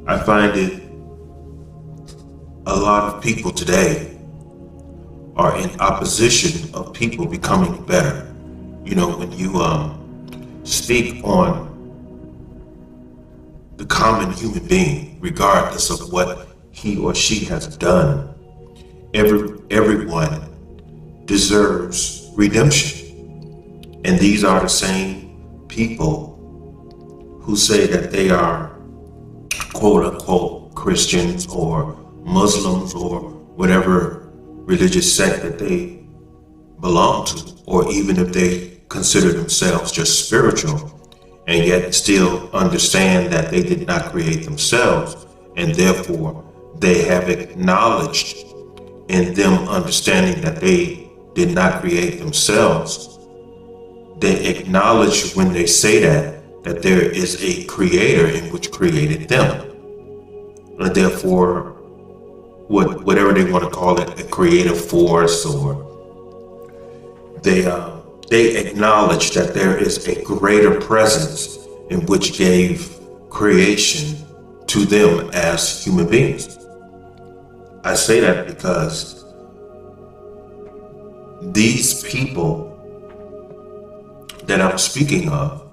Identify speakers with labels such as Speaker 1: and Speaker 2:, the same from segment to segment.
Speaker 1: I find it a lot of people today are in opposition of people becoming better. You know, when you speak on the common human being, regardless of what he or she has done, everyone deserves redemption. And these are the same people who say that they are quote unquote Christians or Muslims or whatever religious sect that they belong to, or even if they consider themselves just spiritual, and yet still understand that they did not create themselves, and therefore they have acknowledged in them understanding that they did not create themselves. They acknowledge when they say that there is a creator in which created them. And therefore, whatever they want to call it, a creative force, or they acknowledge that there is a greater presence in which gave creation to them as human beings. I say that because these people that I'm speaking of,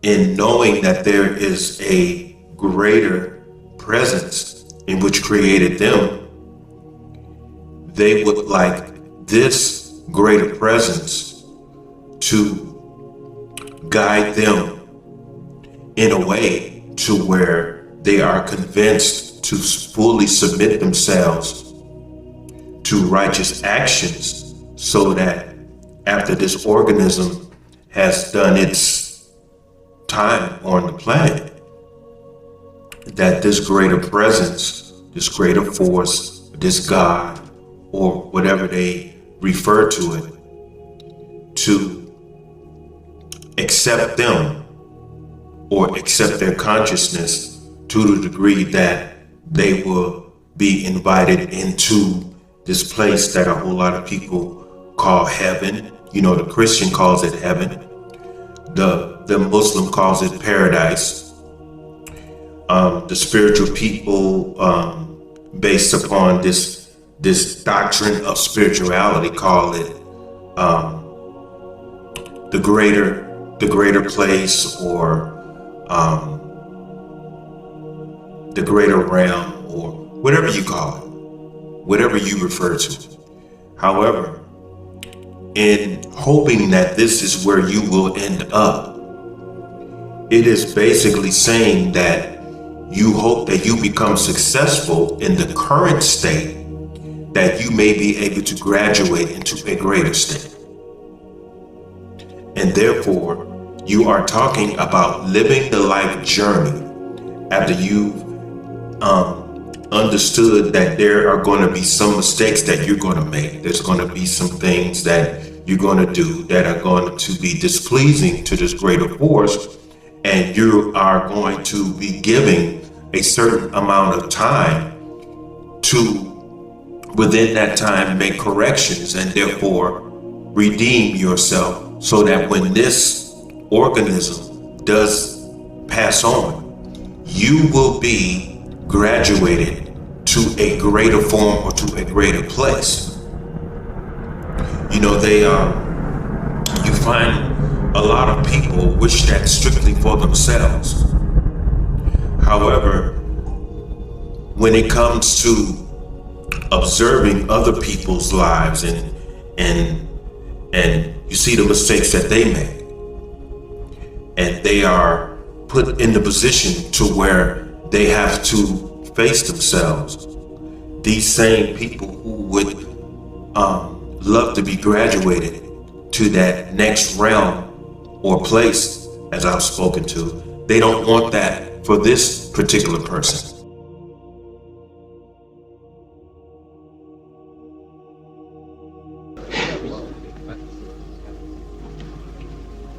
Speaker 1: in knowing that there is a greater presence in which created them, they would like this greater presence to guide them in a way to where they are convinced to fully submit themselves to righteous actions, so that after this organism has done its time on the planet, that this greater presence, this greater force, this God, or whatever they refer to it, to accept them or accept their consciousness to the degree that they will be invited into this place that a whole lot of people call heaven. You know, the Christian calls it heaven. The Muslim calls it paradise. The spiritual people, based upon this doctrine of spirituality, call it the greater place, or the greater realm, or whatever you call it, whatever you refer to. However, in hoping that this is where you will end up, it is basically saying that you hope that you become successful in the current state, that you may be able to graduate into a greater state. And therefore, you are talking about living the life journey after you've understood that there are going to be some mistakes that you're going to make. There's going to be some things that you're going to do that are going to be displeasing to this greater force, and you are going to be giving a certain amount of time to, within that time, make corrections and therefore redeem yourself, so that when this organism does pass on, you will be graduated to a greater form or to a greater place. You know, you find a lot of people wish that strictly for themselves. However, when it comes to observing other people's lives and you see the mistakes that they make, and they are put in the position to where they have to face themselves, these same people who would love to be graduated to that next realm or place, as I've spoken to, they don't want that for this particular person.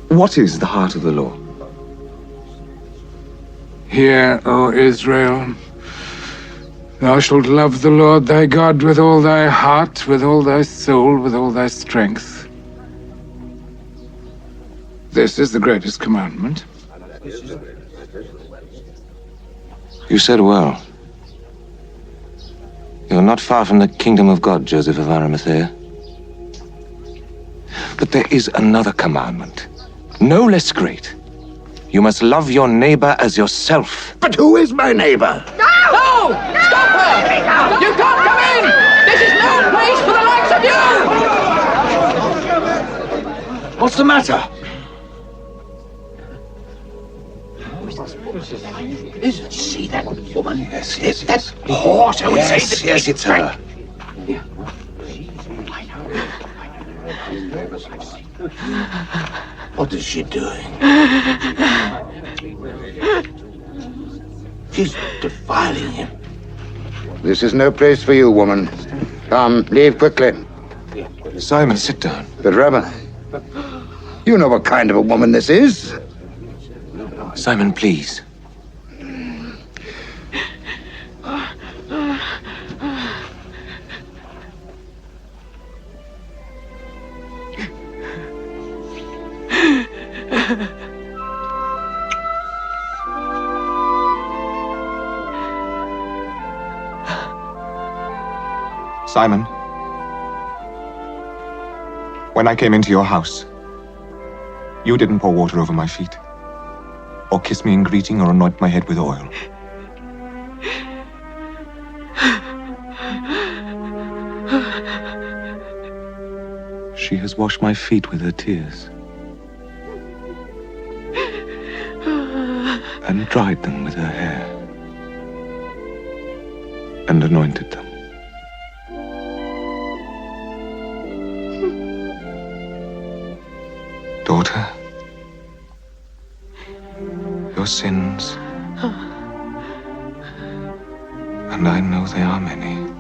Speaker 2: What is the heart of the law?
Speaker 3: Hear, O Israel, thou shalt love the Lord thy God with all thy heart, with all thy soul, with all thy strength. This is the greatest commandment.
Speaker 2: You said well. You're not far from the kingdom of God, Joseph of Arimathea. But there is another commandment, no less great. You must love your neighbor as yourself.
Speaker 4: But who is my neighbor?
Speaker 5: No! Stop her! You can't come in! This is no place for the likes of you!
Speaker 4: What's the matter? See that woman? Yes. That horse, I would say. Yes, it's her. What is she doing? She's defiling him.
Speaker 6: This is no place for you, woman. Come, leave quickly.
Speaker 2: Simon, sit down.
Speaker 6: But, Rabbi, you know what kind of a woman this is.
Speaker 2: Simon, please.
Speaker 7: Simon, when I came into your house, you didn't pour water over my feet, or kiss me in greeting, or anoint my head with oil. She has washed my feet with her tears, and dried them with her hair, and anointed them. Daughter, your sins, and I know they are many,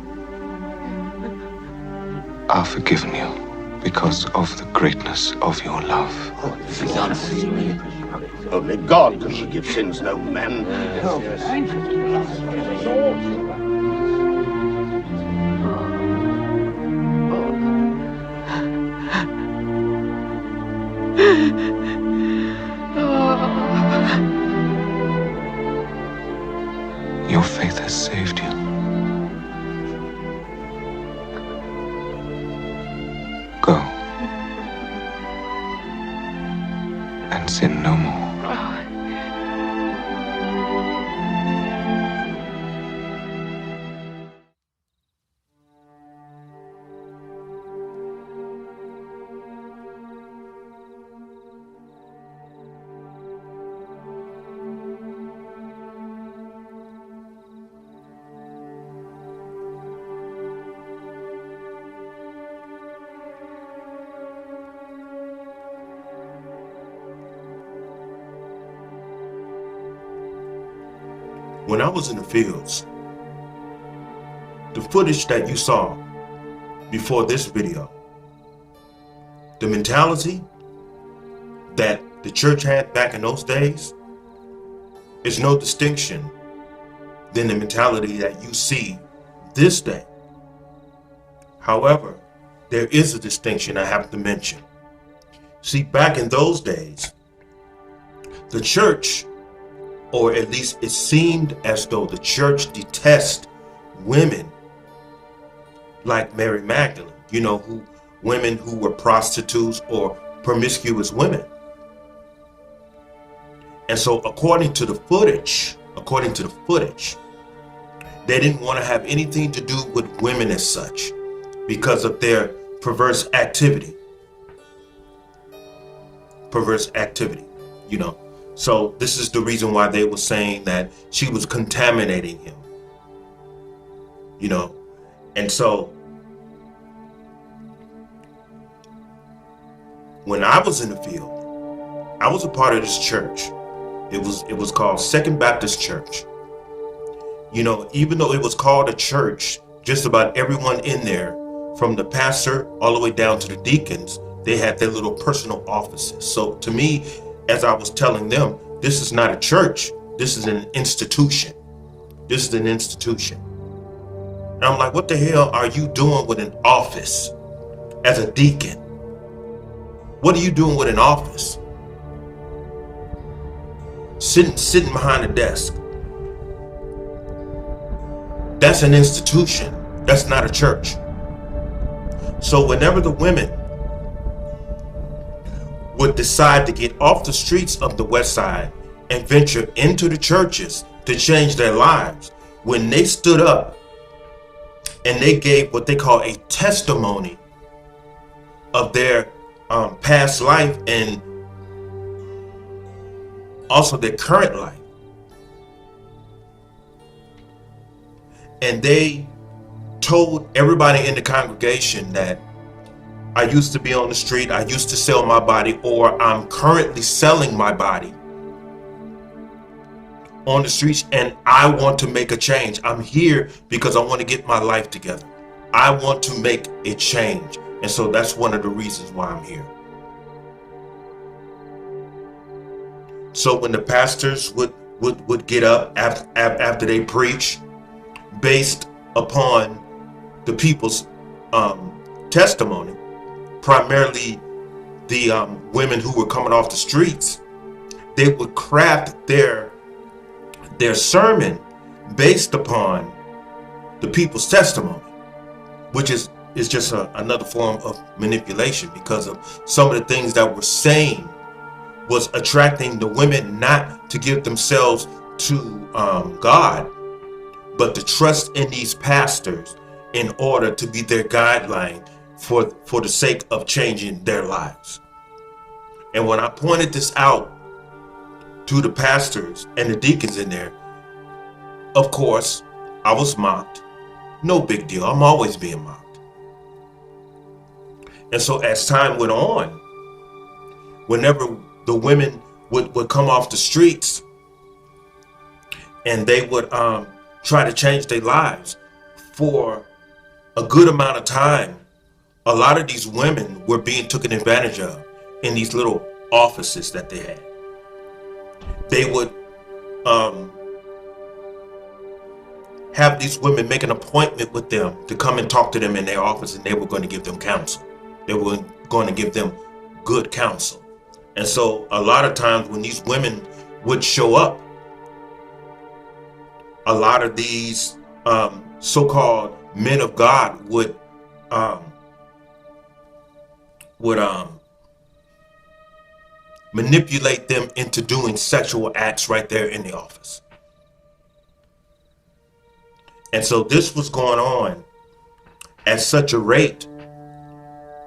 Speaker 7: are forgiven you because of the greatness of your love.
Speaker 4: Only God can forgive sins, no man.
Speaker 7: Your faith has saved you. Go and sin no more.
Speaker 1: When I was in the fields, the footage that you saw before this video, the mentality that the church had back in those days is no distinction than the mentality that you see this day. However, there is a distinction I have to mention. See, back in those days, the church, or at least it seemed as though the church detests women like Mary Magdalene, women who were prostitutes or promiscuous women. And so according to the footage, they didn't want to have anything to do with women as such because of their perverse activity. So this is the reason why they were saying that she was contaminating him, And so when I was in the field, I was a part of this church. It was called Second Baptist Church. Even though it was called a church, just about everyone in there, from the pastor all the way down to the deacons, they had their little personal offices. So to me, as I was telling them, this is not a church, this is an institution. And I'm like, what the hell are you doing with an office as a deacon? What are you doing with an office? Sitting behind a desk. That's an institution. That's not a church. So whenever the women would decide to get off the streets of the West Side and venture into the churches to change their lives, when they stood up and they gave what they call a testimony of their past life and also their current life, and they told everybody in the congregation that I used to be on the street, I used to sell my body, or I'm currently selling my body on the streets, and I want to make a change. I'm here because I want to get my life together. I want to make a change. And so that's one of the reasons why I'm here. So when the pastors would get up after they preach, based upon the people's testimony, primarily the women who were coming off the streets, they would craft their sermon based upon the people's testimony, which is just another form of manipulation, because of some of the things that were saying was attracting the women not to give themselves to God, but to trust in these pastors in order to be their guideline for the sake of changing their lives. And when I pointed this out to the pastors and the deacons in there, of course, I was mocked. No big deal. I'm always being mocked. And so as time went on, whenever the women would come off the streets and they would try to change their lives, for a good amount of time, a lot of these women were being taken advantage of in these little offices that they had. They would have these women make an appointment with them to come and talk to them in their office, and they were going to give them counsel. They were going to give them good counsel. And so a lot of times when these women would show up, a lot of these so-called men of God would manipulate them into doing sexual acts right there in the office. And so this was going on at such a rate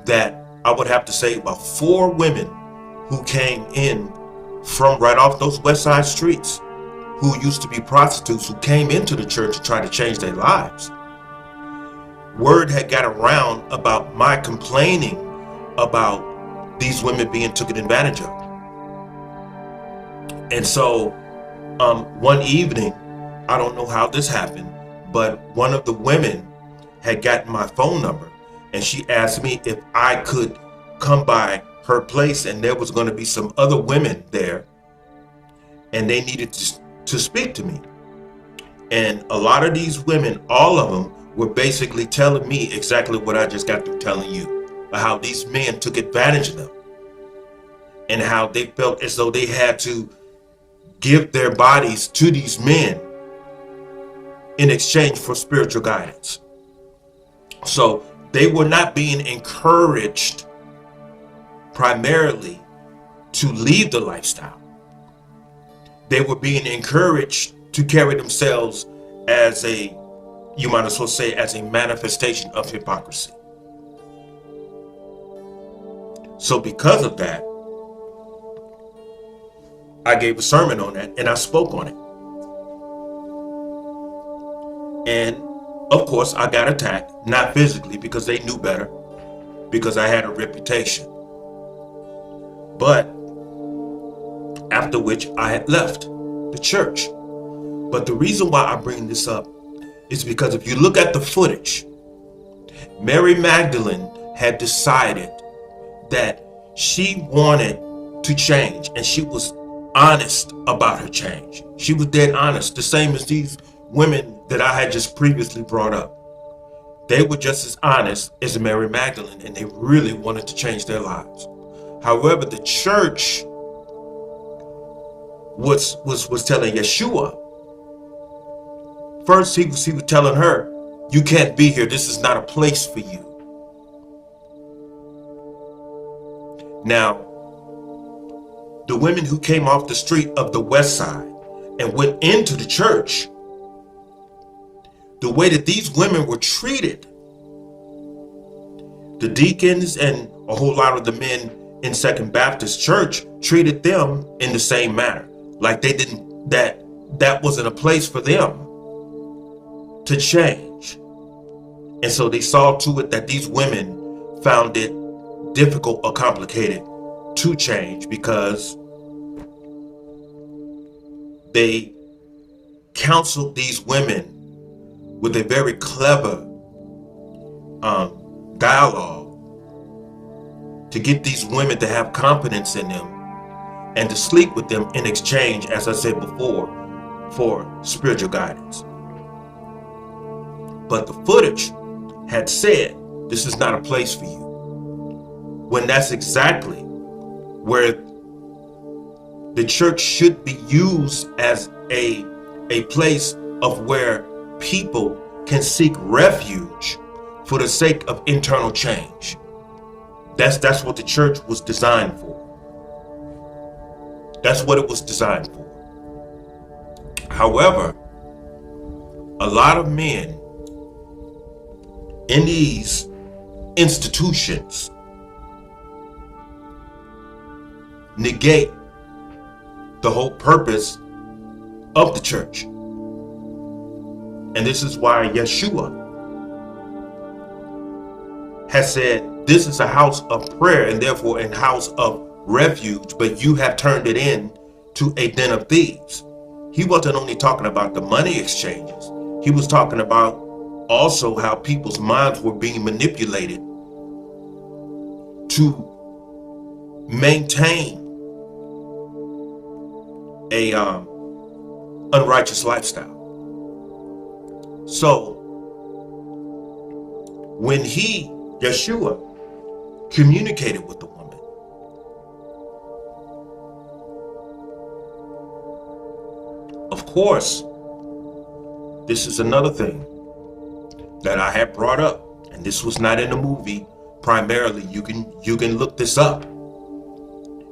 Speaker 1: that I would have to say about 4 women who came in from right off those West Side streets, who used to be prostitutes, who came into the church to try to change their lives. Word had got around about my complaining about these women being taken advantage of. And so one evening, I don't know how this happened, but one of the women had gotten my phone number, and she asked me if I could come by her place, and there was going to be some other women there, and they needed to speak to me. And a lot of these women, all of them, were basically telling me exactly what I just got through telling you, about how these men took advantage of them and how they felt as though they had to give their bodies to these men in exchange for spiritual guidance. So they were not being encouraged primarily to leave the lifestyle. They were being encouraged to carry themselves as a, you might as well say, as a manifestation of hypocrisy. So because of that, I gave a sermon on that and I spoke on it. And of course I got attacked, not physically because they knew better, because I had a reputation. But after which I had left the church. But the reason why I bring this up is because if you look at the footage, Mary Magdalene had decided that she wanted to change, and she was honest about her change. She was dead honest, the same as these women that I had just previously brought up. They were just as honest as Mary Magdalene, and they really wanted to change their lives. However, the church was telling Yeshua first he was telling her, you can't be here. This is not a place for you. Now, the women who came off the street of the west side and went into the church, the way that these women were treated, the deacons and a whole lot of the men in Second Baptist Church treated them in the same manner. Like they didn't, that wasn't a place for them to change. And so they saw to it that these women found it difficult or complicated to change, because they counseled these women with a very clever dialogue to get these women to have confidence in them and to sleep with them in exchange, as I said before, for spiritual guidance. But the footage had said, this is not a place for you, when that's exactly where the church should be used as a place of where people can seek refuge for the sake of internal change. That's what the church was designed for. That's what it was designed for. However, a lot of men in these institutions negate the whole purpose of the church. And this is why Yeshua has said, this is a house of prayer and therefore a house of refuge, but you have turned it in to a den of thieves. He wasn't only talking about the money exchanges. He was talking about also how people's minds were being manipulated to maintain a unrighteous lifestyle. So when Yeshua, communicated with the woman, of course, this is another thing that I had brought up, and this was not in the movie. Primarily, you can look this up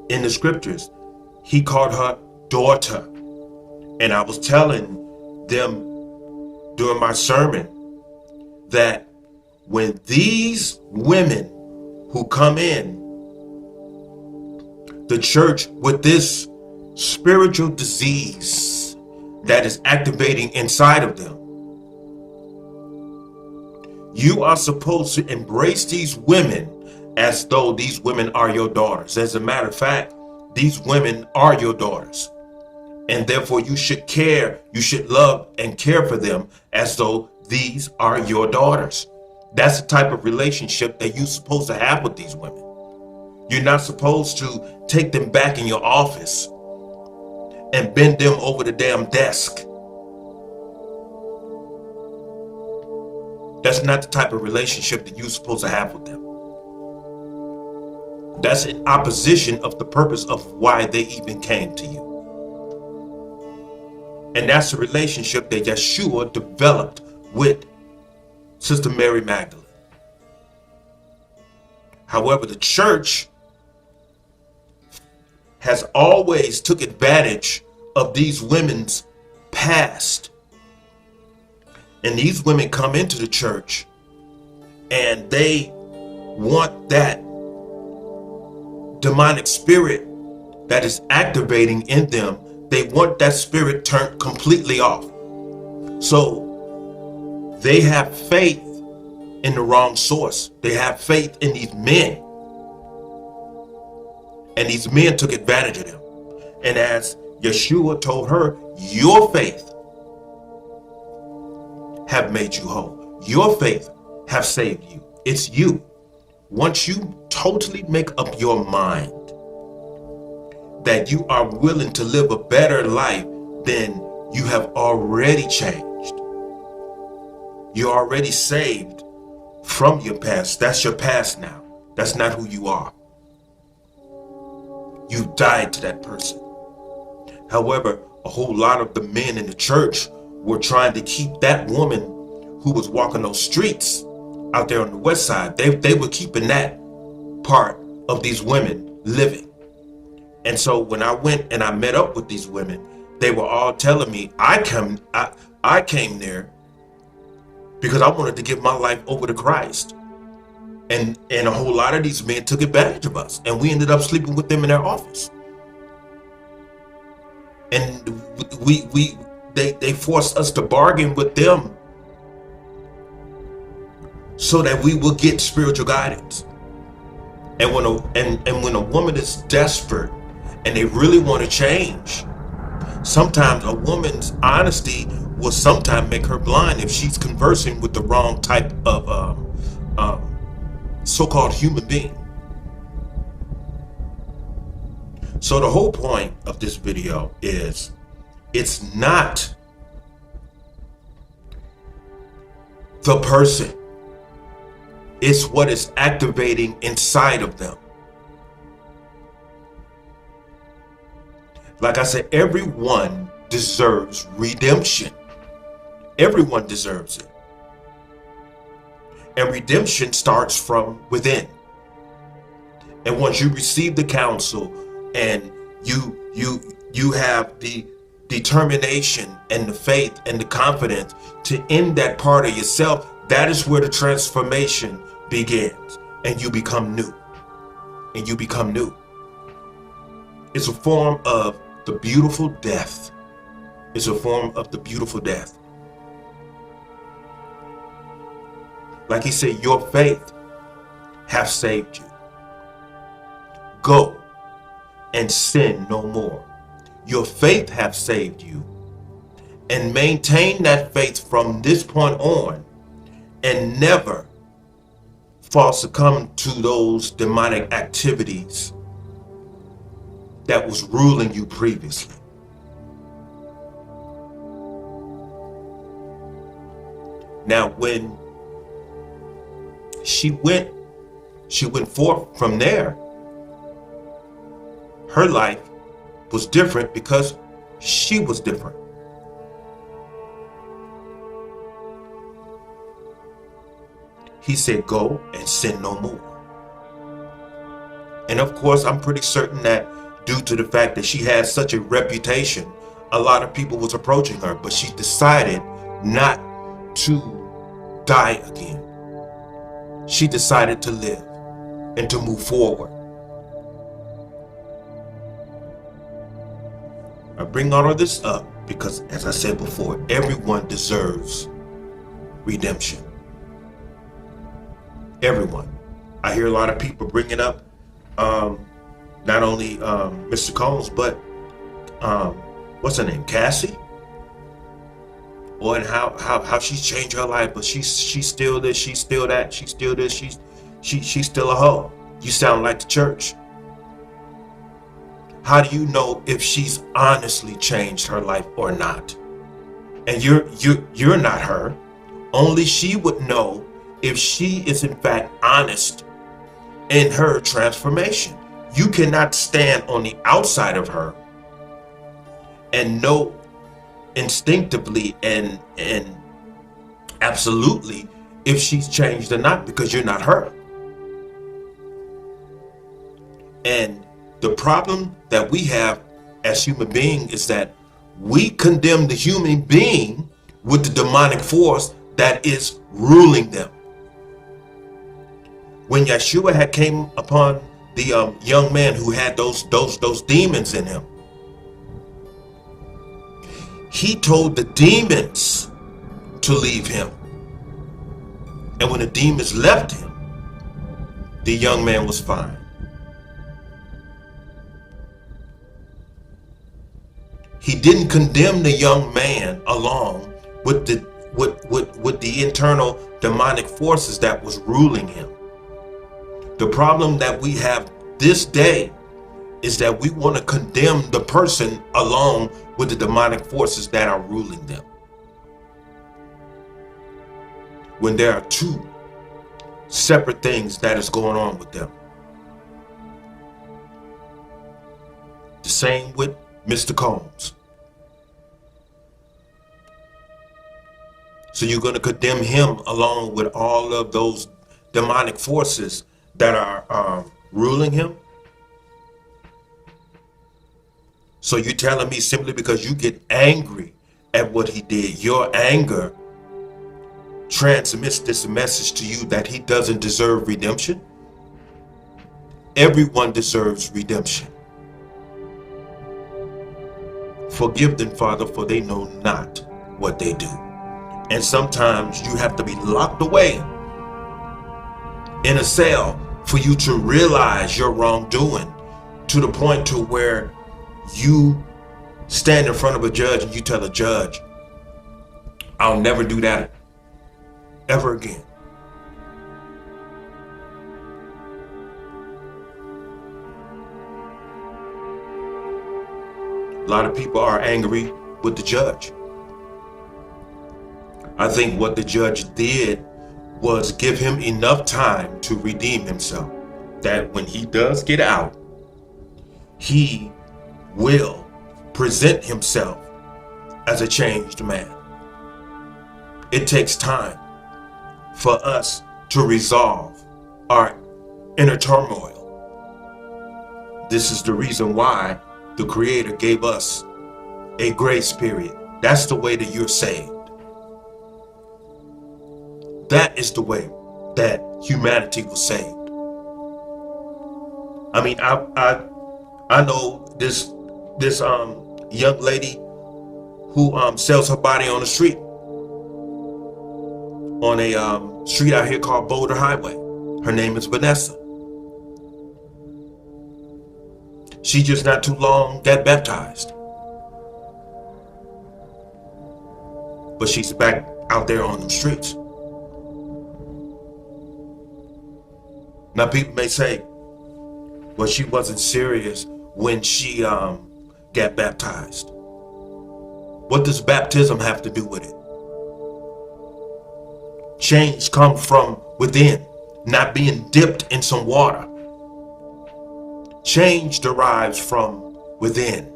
Speaker 1: in the scriptures. He called her daughter, and I was telling them during my sermon that when these women who come in the church with this spiritual disease that is activating inside of them, you are supposed to embrace these women as though these women are your daughters. As a matter of fact, these women are your daughters. And therefore you should care, you should love and care for them as though these are your daughters. That's the type of relationship that you're supposed to have with these women. You're not supposed to take them back in your office and bend them over the damn desk. That's not the type of relationship that you're supposed to have with them. That's in opposition of the purpose of why they even came to you. And that's the relationship that Yeshua developed with Sister Mary Magdalene. However, the church has always took advantage of these women's past. And these women come into the church and they want that demonic spirit that is activating in them. They want that spirit turned completely off. So they have faith in the wrong source. They have faith in these men. And these men took advantage of them. And as Yeshua told her, your faith have made you whole. Your faith have saved you. It's you. Once you totally make up your mind that you are willing to live a better life, then you have already changed. You're already saved from your past. That's your past now. That's not who you are. You died to that person. However, a whole lot of the men in the church were trying to keep that woman who was walking those streets out there on the west side. They were keeping that part of these women living. And so when I went and I met up with these women, they were all telling me I came there because I wanted to give my life over to Christ. And a whole lot of these men took advantage of us, and we ended up sleeping with them in their office. And they forced us to bargain with them so that we will get spiritual guidance. And when a woman is desperate and they really want to change, sometimes a woman's honesty will sometimes make her blind if she's conversing with the wrong type of so-called human being. So the whole point of this video is, it's not the person, it's what is activating inside of them. Like I said, everyone deserves redemption. Everyone deserves it. And redemption starts from within. And once you receive the counsel and you have the determination and the faith and the confidence to end that part of yourself, that is where the transformation begins. And you become new. And you become new. It's a form of the beautiful death. It's a form of the beautiful death. Like he said, your faith have saved you. Go and sin no more. Your faith have saved you. And maintain that faith from this point on, and never succumb to those demonic activities that was ruling you previously. Now, when she went forth from there, her life was different because she was different. He said, go and sin no more. And of course, I'm pretty certain that due to the fact that she had such a reputation, a lot of people was approaching her, but she decided not to die again. She decided to live and to move forward. I bring all of this up because, as I said before, everyone deserves redemption. Everyone. I hear a lot of people bringing up not only Mr. Combs, but what's her name, Cassie? And how she's changed her life, but she's still this, she's still that, she's still this, she's still a hoe. You sound like the church. How do you know if she's honestly changed her life or not? And you're not her. Only she would know if she is in fact honest in her transformation. You cannot stand on the outside of her and know instinctively and absolutely if she's changed or not, because you're not her. And the problem that we have as human beings is that we condemn the human being with the demonic force that is ruling them. When Yeshua had came upon the young man who had those demons in him, he told the demons to leave him. And when the demons left him, the young man was fine. He didn't condemn the young man along with the internal demonic forces that was ruling him. The problem that we have this day is that we want to condemn the person along with the demonic forces that are ruling them, when there are two separate things that is going on with them. The same with Mr. Combs. So you're going to condemn him along with all of those demonic forces that are ruling him? So you're telling me simply because you get angry at what he did, your anger transmits this message to you that he doesn't deserve redemption? Everyone deserves redemption. Forgive them, Father, for they know not what they do. And sometimes you have to be locked away in a cell for you to realize your wrongdoing, to the point to where you stand in front of a judge and you tell the judge, I'll never do that ever again. A lot of people are angry with the judge. I think what the judge did was give him enough time to redeem himself, that when he does get out, he will present himself as a changed man. It takes time for us to resolve our inner turmoil. This is the reason why the Creator gave us a grace period. That's the way that you're saved. That is the way that humanity was saved. I mean, I know this young lady who sells her body on the street, on a street out here called Boulder Highway. Her name is Vanessa. She just not too long got baptized, but she's back out there on the streets. Now people may say, well, she wasn't serious when she got baptized. What does baptism have to do with it? Change comes from within, not being dipped in some water. Change derives from within.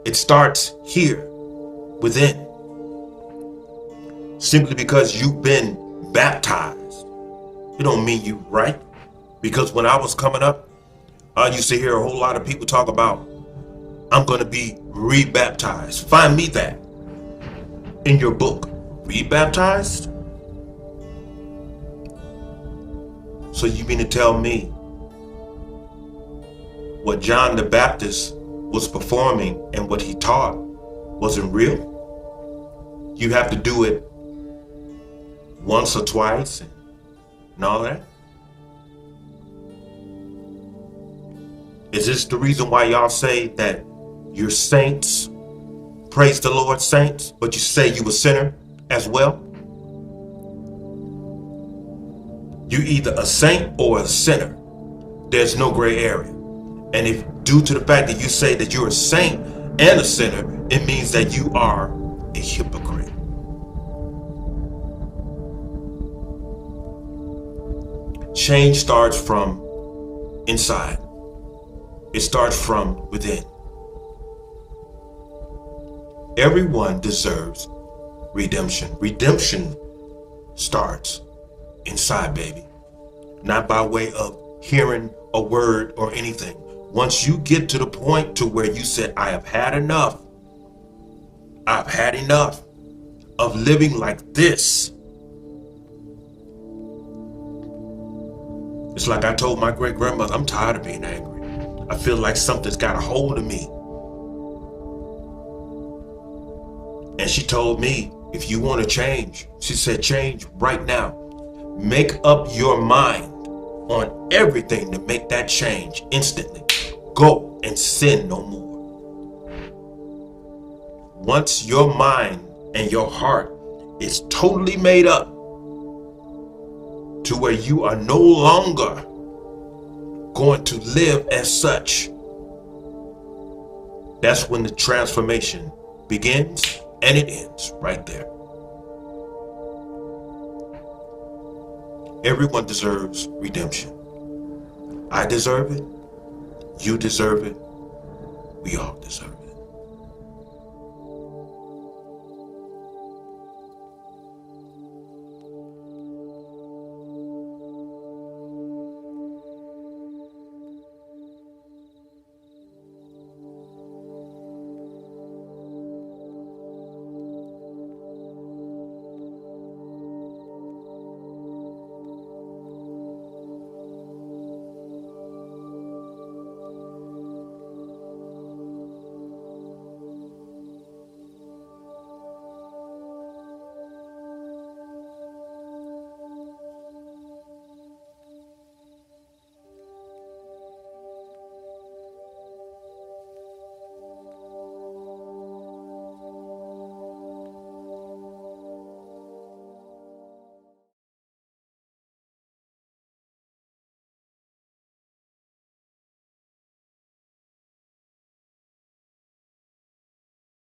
Speaker 1: It starts here, within. Simply because you've been baptized, it don't mean you right. Because when I was coming up, I used to hear a whole lot of people talk about, I'm going to be rebaptized. Find me that in your book. Rebaptized? So you mean to tell me what John the Baptist was performing and what he taught wasn't real? You have to do it once or twice and all that? Is this the reason why y'all say that you're saints? Praise the Lord, saints, but you say you a sinner as well? You're either a saint or a sinner. There's no gray area. And if due to the fact that you say that you're a saint and a sinner, it means that you are a hypocrite. Change starts from inside. It starts from within. Everyone deserves redemption. Redemption starts inside, baby. Not by way of hearing a word or anything. Once you get to the point to where you said, I have had enough. I've had enough of living like this. It's like I told my great grandmother, I'm tired of being angry. I feel like something's got a hold of me. And she told me, if you want to change, she said, change right now. Make up your mind on everything to make that change instantly. Go and sin no more. Once your mind and your heart is totally made up to where you are no longer going to live as such, that's when the transformation begins and it ends right there. Everyone deserves redemption. I deserve it. You deserve it. We all deserve it.